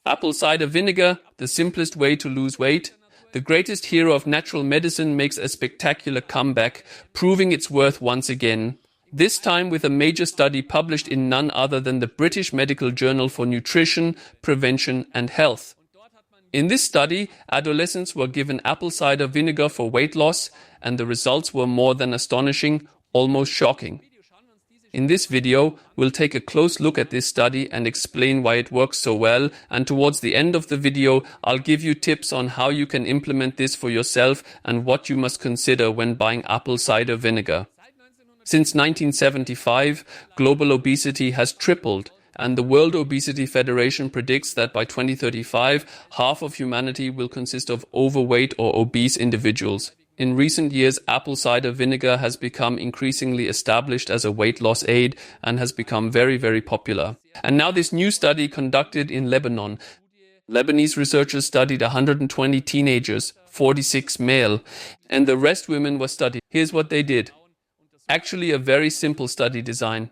Apple cider vinegar, the simplest way to lose weight. The greatest hero of natural medicine makes a spectacular comeback, proving its worth once again. This time with a major study published in none other than the British Medical Journal for Nutrition, Prevention and Health. In this study, adolescents were given apple cider vinegar for weight loss, and the results were more than astonishing, almost shocking. In this video, we'll take a close look at this study and explain why it works so well, and towards the end of the video, I'll give you tips on how you can implement this for yourself and what you must consider when buying apple cider vinegar. Since 1975, global obesity has tripled, and the World Obesity Federation predicts that by 2035, half of humanity will consist of overweight or obese individuals. In recent years, apple cider vinegar has become increasingly established as a weight loss aid and has become very, very popular. And now this new study conducted in Lebanon. Lebanese researchers studied 120 teenagers, 46 male, and the rest women were studied. Here's what they did. Actually, a very simple study design.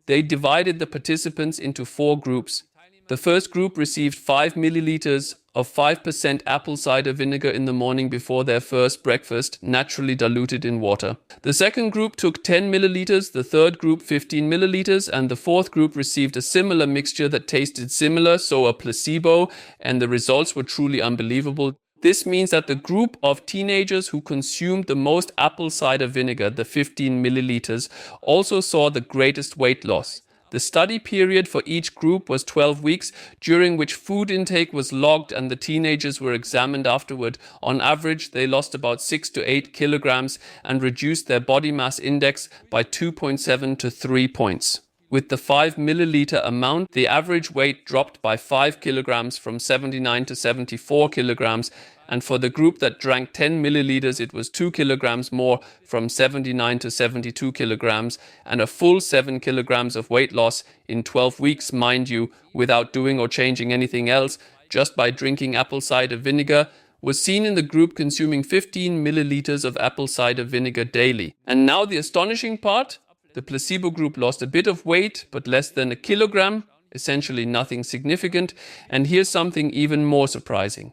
They divided the participants into 4 groups. The first group received 5 milliliters of 5% apple cider vinegar in the morning before their first breakfast, naturally diluted in water. The second group took 10 milliliters, the third group 15 milliliters, and the fourth group received a similar mixture that tasted similar, so a placebo, and the results were truly unbelievable. This means that the group of teenagers who consumed the most apple cider vinegar, the 15 milliliters, also saw the greatest weight loss. The study period for each group was 12 weeks, during which food intake was logged and the teenagers were examined afterward. On average, they lost about 6 to 8 kilograms and reduced their body mass index by 2.7 to 3 points. With the 5 milliliter amount, the average weight dropped by 5 kilograms from 79 to 74 kilograms, and for the group that drank 10 milliliters, it was 2 kilograms more from 79 to 72 kilograms, and a full 7 kilograms of weight loss in 12 weeks, mind you, without doing or changing anything else, just by drinking apple cider vinegar, was seen in the group consuming 15 milliliters of apple cider vinegar daily. And now the astonishing part. The placebo group lost a bit of weight, but less than a kilogram, essentially nothing significant. And here's something even more surprising.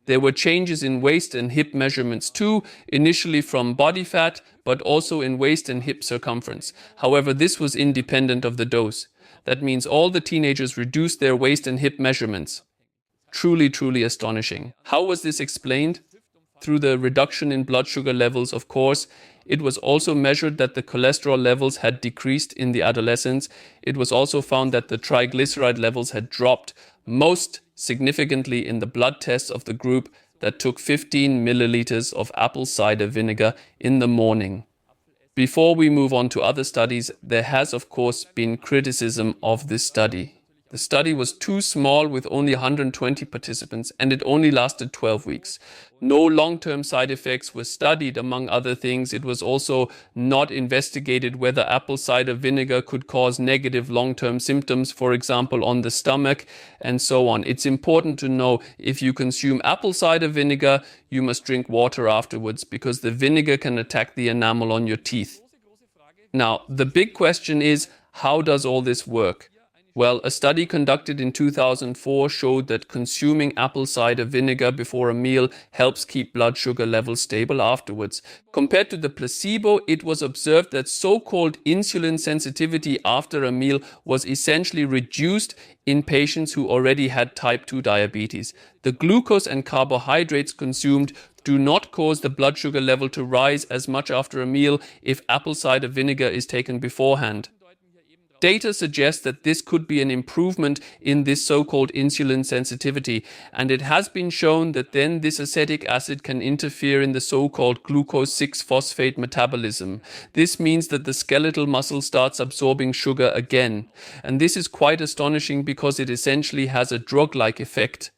There were changes in waist and hip measurements too, initially from body fat, but also in waist and hip circumference. However, this was independent of the dose. That means all the teenagers reduced their waist and hip measurements. Truly, truly astonishing. How was this explained? Through the reduction in blood sugar levels, of course. It was also measured that the cholesterol levels had decreased in the adolescents. It was also found that the triglyceride levels had dropped, most significantly in the blood tests of the group that took 15 milliliters of apple cider vinegar in the morning. Before we move on to other studies, there has of course been criticism of this study. The study was too small with only 120 participants, and it only lasted 12 weeks. No long-term side effects were studied, among other things. It was also not investigated whether apple cider vinegar could cause negative long-term symptoms, for example, on the stomach, and so on. It's important to know if you consume apple cider vinegar, you must drink water afterwards, because the vinegar can attack the enamel on your teeth. Now, the big question is, how does all this work? Well, a study conducted in 2004 showed that consuming apple cider vinegar before a meal helps keep blood sugar levels stable afterwards. Compared to the placebo, it was observed that so-called insulin sensitivity after a meal was essentially reduced in patients who already had type 2 diabetes. The glucose and carbohydrates consumed do not cause the blood sugar level to rise as much after a meal if apple cider vinegar is taken beforehand. Data suggests that this could be an improvement in this so-called insulin sensitivity, and it has been shown that then this acetic acid can interfere in the so-called glucose 6-phosphate metabolism. This means that the skeletal muscle starts absorbing sugar again, and this is quite astonishing because it essentially has a drug-like effect,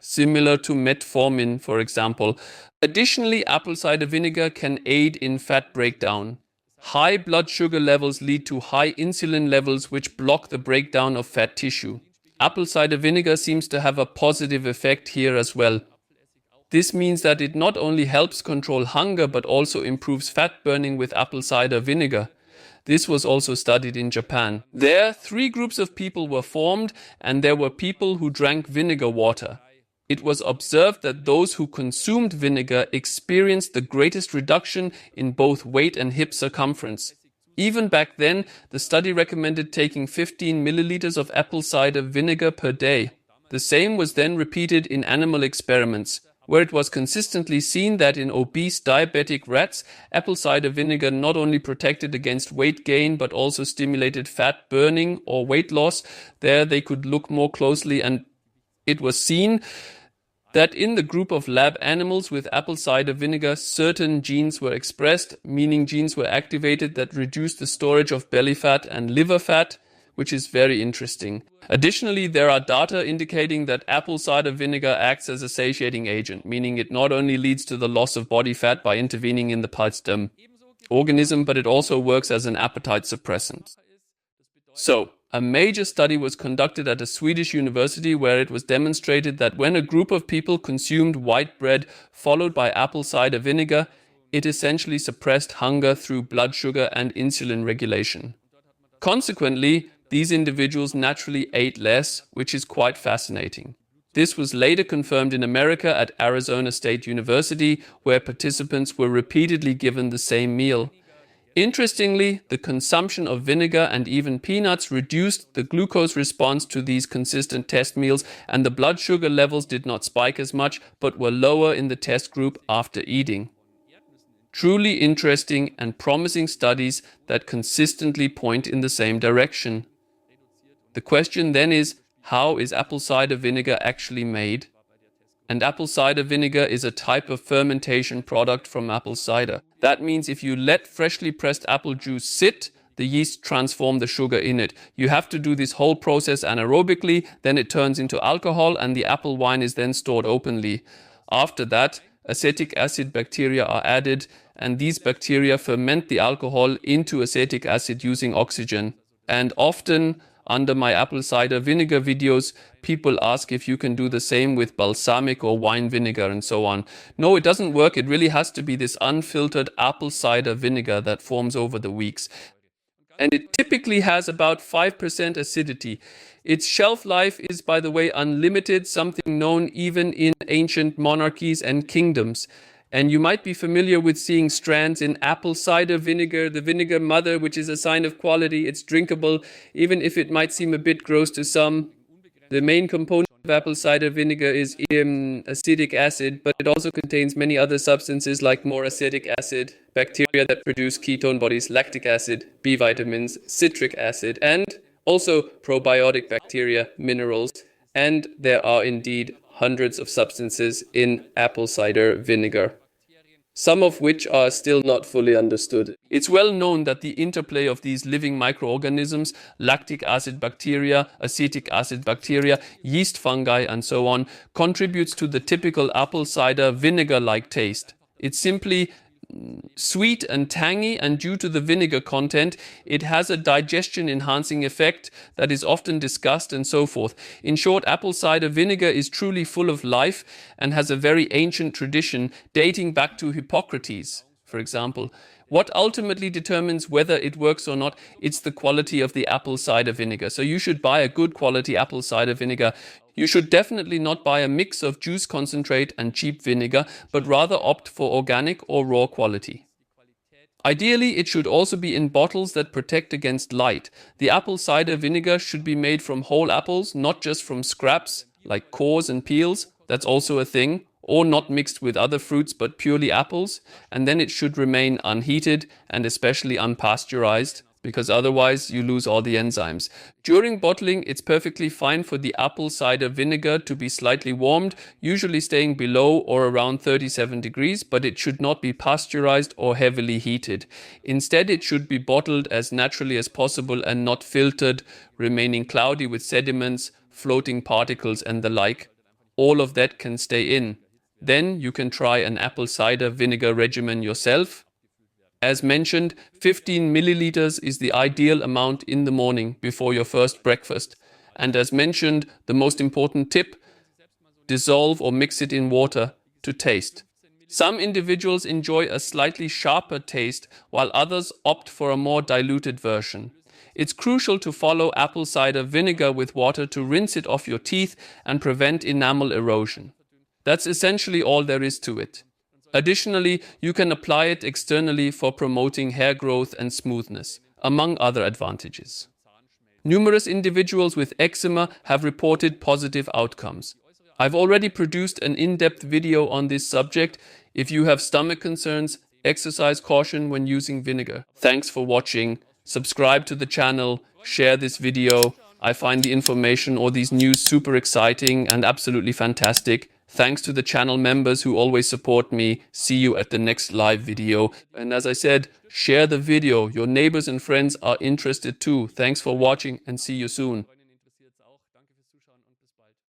similar to metformin, for example. Additionally, apple cider vinegar can aid in fat breakdown. High blood sugar levels lead to high insulin levels, which block the breakdown of fat tissue. Apple cider vinegar seems to have a positive effect here as well. This means that it not only helps control hunger but also improves fat burning with apple cider vinegar. This was also studied in Japan. There, 3 groups of people were formed, and there were people who drank vinegar water. It was observed that those who consumed vinegar experienced the greatest reduction in both weight and hip circumference. Even back then, the study recommended taking 15 milliliters of apple cider vinegar per day. The same was then repeated in animal experiments, where it was consistently seen that in obese diabetic rats, apple cider vinegar not only protected against weight gain but also stimulated fat burning or weight loss. There they could look more closely, and it was seen that in the group of lab animals with apple cider vinegar, certain genes were expressed, meaning genes were activated that reduced the storage of belly fat and liver fat, which is very interesting. Additionally, there are data indicating that apple cider vinegar acts as a satiating agent, meaning it not only leads to the loss of body fat by intervening in the palstem organism, but it also works as an appetite suppressant. So, a major study was conducted at a Swedish university where it was demonstrated that when a group of people consumed white bread followed by apple cider vinegar, it essentially suppressed hunger through blood sugar and insulin regulation. Consequently, these individuals naturally ate less, which is quite fascinating. This was later confirmed in America at Arizona State University, where participants were repeatedly given the same meal. Interestingly, the consumption of vinegar and even peanuts reduced the glucose response to these consistent test meals, and the blood sugar levels did not spike as much, but were lower in the test group after eating. Truly interesting and promising studies that consistently point in the same direction. The question then is, how is apple cider vinegar actually made? And apple cider vinegar is a type of fermentation product from apple cider. That means if you let freshly pressed apple juice sit, the yeast transform the sugar in it. You have to do this whole process anaerobically, then it turns into alcohol and the apple wine is then stored openly. After that, acetic acid bacteria are added, and these bacteria ferment the alcohol into acetic acid using oxygen. And often, under my apple cider vinegar videos, people ask if you can do the same with balsamic or wine vinegar and so on. No, it doesn't work. It really has to be this unfiltered apple cider vinegar that forms over the weeks. And it typically has about 5% acidity. Its shelf life is, by the way, unlimited, something known even in ancient monarchies and kingdoms. And you might be familiar with seeing strands in apple cider vinegar, the vinegar mother, which is a sign of quality. It's drinkable, even if it might seem a bit gross to some. The main component of apple cider vinegar is acetic acid, but it also contains many other substances like more acetic acid, bacteria that produce ketone bodies, lactic acid, B vitamins, citric acid, and also probiotic bacteria, minerals. And there are indeed hundreds of substances in apple cider vinegar, some of which are still not fully understood. It's well known that the interplay of these living microorganisms, lactic acid bacteria, acetic acid bacteria, yeast fungi, and so on, contributes to the typical apple cider vinegar-like taste. It's simply sweet and tangy, and due to the vinegar content, it has a digestion enhancing effect that is often discussed and so forth. In short, apple cider vinegar is truly full of life and has a very ancient tradition dating back to Hippocrates, for example. What ultimately determines whether it works or not, it's the quality of the apple cider vinegar. So you should buy a good quality apple cider vinegar. You should definitely not buy a mix of juice concentrate and cheap vinegar, but rather opt for organic or raw quality. Ideally, it should also be in bottles that protect against light. The apple cider vinegar should be made from whole apples, not just from scraps like cores and peels. That's also a thing. Or not mixed with other fruits but purely apples, and then it should remain unheated and especially unpasteurized, because otherwise you lose all the enzymes. During bottling, it's perfectly fine for the apple cider vinegar to be slightly warmed, usually staying below or around 37 degrees, but it should not be pasteurized or heavily heated. Instead, it should be bottled as naturally as possible and not filtered, remaining cloudy with sediments, floating particles and the like. All of that can stay in. Then you can try an apple cider vinegar regimen yourself. As mentioned, 15 milliliters is the ideal amount in the morning before your first breakfast. And as mentioned, the most important tip, dissolve or mix it in water to taste. Some individuals enjoy a slightly sharper taste, while others opt for a more diluted version. It's crucial to follow apple cider vinegar with water to rinse it off your teeth and prevent enamel erosion. That's essentially all there is to it. Additionally, you can apply it externally for promoting hair growth and smoothness, among other advantages. Numerous individuals with eczema have reported positive outcomes. I've already produced an in-depth video on this subject. If you have stomach concerns, exercise caution when using vinegar. Thanks for watching. Subscribe to the channel, share this video. I find the information or these news super exciting and absolutely fantastic. Thanks to the channel members who always support me. See you at the next live video. And as I said, share the video. Your neighbors and friends are interested too. Thanks for watching and see you soon.